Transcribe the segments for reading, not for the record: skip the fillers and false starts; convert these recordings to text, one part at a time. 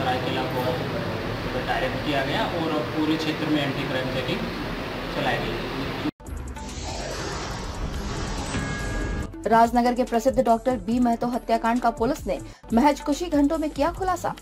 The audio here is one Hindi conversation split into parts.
सरायकेला को डायरेक्ट किया गया और पूरे क्षेत्र में एंटी क्राइम चेकिंग चलाई गई। राजनगर के प्रसिद्ध डॉक्टर बी महतो हत्याकांड का पुलिस ने महज कुछ ही घंटों में किया खुलासा।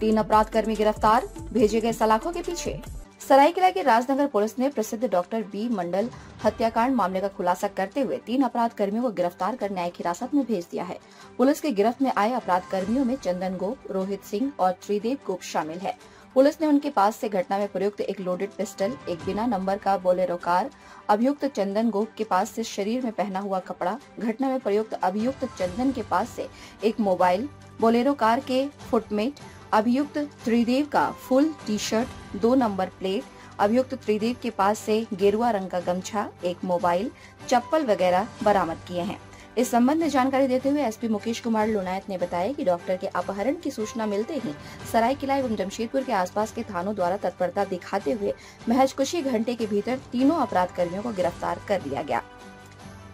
3 अपराधकर्मी गिरफ्तार, भेजे गए सलाखों के पीछे। सरायकेला की राजनगर पुलिस ने प्रसिद्ध डॉक्टर बी मंडल हत्याकांड मामले का खुलासा करते हुए 3 अपराध कर्मियों को गिरफ्तार कर न्यायिक हिरासत में भेज दिया है। पुलिस की गिरफ्त में आए अपराध कर्मियों में चंदन गोप, रोहित सिंह और त्रिदेव गोप शामिल है। पुलिस ने उनके पास से घटना में प्रयुक्त एक लोडेड पिस्टल, एक बिना नंबर का बोलेरो कार, अभियुक्त चंदन गोप के पास से शरीर में पहना हुआ कपड़ा, घटना में प्रयुक्त अभियुक्त चंदन के पास से एक मोबाइल, बोलेरो कार के फुटमेट, अभियुक्त त्रिदेव का फुल टी-शर्ट, 2 नंबर प्लेट, अभियुक्त त्रिदेव के पास से गेरुआ रंग का गमछा, एक मोबाइल, चप्पल वगैरह बरामद किए हैं। इस संबंध में जानकारी देते हुए एसपी मुकेश कुमार लोनायत ने बताया कि डॉक्टर के अपहरण की सूचना मिलते ही सरायकेला एवं जमशेदपुर के आसपास के थानों द्वारा तत्परता दिखाते हुए महज कुछ ही घंटे के भीतर तीनों अपराध कर्मियों को गिरफ्तार कर लिया गया।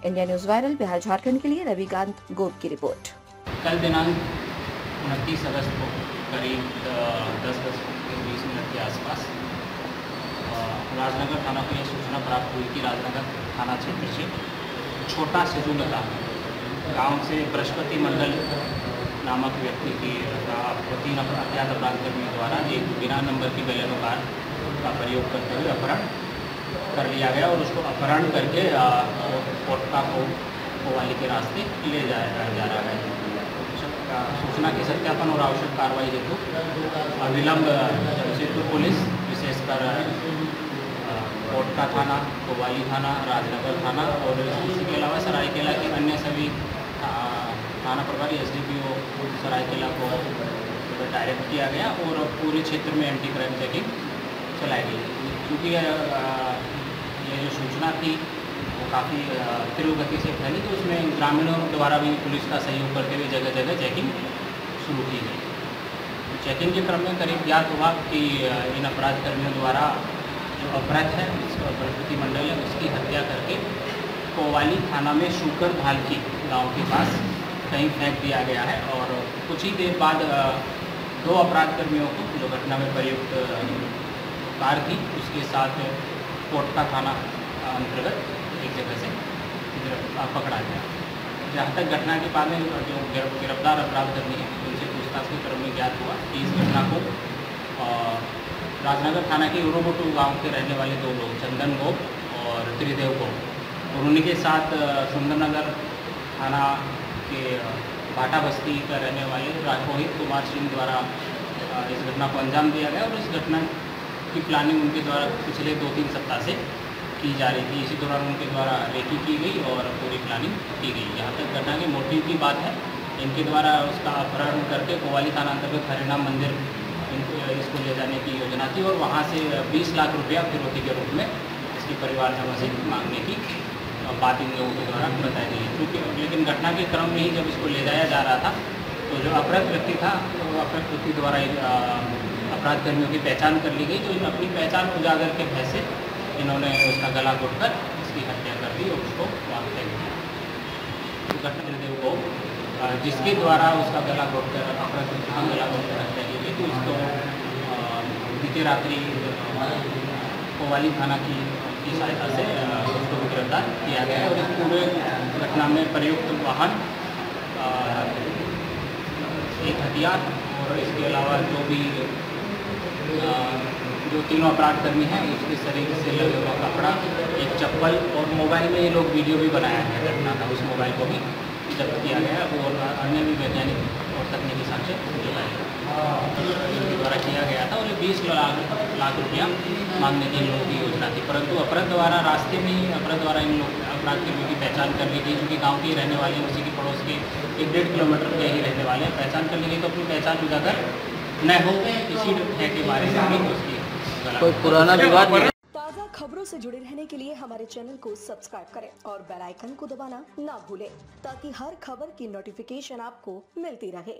India news viral Bihar Jharkhand के लिए रविकांत गोप की रिपोर्ट। कल दिनांक 29 अगस्त को करीब 10:20 के आसपास राजनगर थाना को यह सूचना प्राप्त हुई कि राजनगर थाना क्षेत्र से छोटा सिजुलता गांव से बृहस्पति मंडल नामक व्यक्ति की 3 अज्ञात अपराध कर्मियों द्वारा एक बिना नंबर की बोलेरो कार का प्रयोग करते हुए अपहरण कर लिया गया और उसको अपहरण करके कोटका कोवाली के रास्ते ले जाया जा रहा है। सूचना के सत्यापन और आवश्यक कार्रवाई हेतु अविलंब जमशेदपुर पुलिस, विशेषकर कोटका थाना, कोवाली थाना, राजनगर थाना और इसी के अलावा सरायकेला के अन्य सभी थाना प्रभारी एसडीपीओ सरायकेला को डायरेक्ट किया गया और पूरे क्षेत्र में एंटी क्राइम चेकिंग चलाई गई। क्योंकि ये जो सूचना थी वो काफ़ी तीव्र गति से फैली, तो उसमें ग्रामीणों द्वारा भी पुलिस का सहयोग करते हुए जगह जगह चेकिंग शुरू की गई। चेकिंग के क्रम में करीब ज्ञात हुआ कि इन अपराध कर्मियों द्वारा जो अपराध है बृहस्पति मंडल है उसकी हत्या करके कोवाली थाना में शुकर भालकी गांव के पास कहीं फेंक दिया गया है और कुछ ही देर बाद 2 अपराध कर्मियों को जो घटना में प्रयुक्त कार थी उसके साथ कोटका थाना अंतर्गत एक जगह से पकड़ा गया। जहाँ तक घटना के बाद में जो गिरफ्तार अपराध कर्मी है उनसे पूछताछ के क्रम में ज्ञात हुआ कि इस घटना को राजनगर थाना के उरोबोटू गांव के रहने वाले 2 लोग चंदन गोप और त्रिदेव गोप और उन्हीं के साथ सुंदरनगर थाना के भाटा बस्ती का रहने वाले रोहित कुमार सिंह द्वारा इस घटना को अंजाम दिया गया और इस घटना की प्लानिंग उनके द्वारा पिछले 2-3 सप्ताह से की जा रही थी। इसी दौरान उनके द्वारा रेकी की गई और पूरी प्लानिंग की गई। जहाँ तक घटना के मोटिव की बात है, इनके द्वारा उसका अपहरण करके कोवाली थाना अंतर्गत हरिनाम मंदिर इसको ले जाने की योजना थी और वहाँ से 20 लाख रुपया फिरौती के रूप में इसके परिवारजनों से मांगने की बात इन लोगों के द्वारा बताई गई। क्योंकि लेकिन घटना के क्रम में ही जब इसको ले जाया जा रहा था तो जो अपराध व्यक्ति था वो अपराध व्यक्ति द्वारा अपराध कर्मियों की पहचान कर ली गई। तो इन अपनी पहचान उजागर के भय से इन्होंने उसका गला घोटकर इसकी हत्या कर दी और उसको वहाँ फेंक दिया। घटना को जिसके द्वारा उसका गला घोटकर अपराध व्यक्ति का गला घोटकर हत्या की गई, तो इसको बीते रात्रि कोवाली थाना की सहायता से उसको गिरफ्तार किया गया है और इस पूरे घटना में प्रयुक्त वाहन, एक हथियार और इसके अलावा जो तीनों अपराध कर्मी हैं उसके शरीर से लगे हुआ कपड़ा, एक चप्पल और मोबाइल में ये लोग वीडियो भी बनाया है घटना का, उस मोबाइल को भी जब्त किया गया और अन्य भी वैज्ञानिक और तकनीकी साक्ष्य इनके द्वारा किया गया था और ये 20 लाख रुपया मांगने की इन लोगों की योजना थी। परंतु अपराध द्वारा रास्ते में ही अपराध द्वारा इन लोग अपराध कर्मियों की पहचान कर ली गई, क्योंकि गांव के ही रहने वाले उसी के पड़ोस के 1-1.5 किलोमीटर के ही रहने वाले हैं। पहचान कर ली गई तो अपनी पहचान उजागर न हो इसी है के बारे में भी उसकी कोई पुराना विवाद। ताज़ा खबरों से जुड़े रहने के लिए हमारे चैनल को सब्सक्राइब करें और बेल आइकन को दबाना ना भूलें ताकि हर खबर की नोटिफिकेशन आपको मिलती रहे।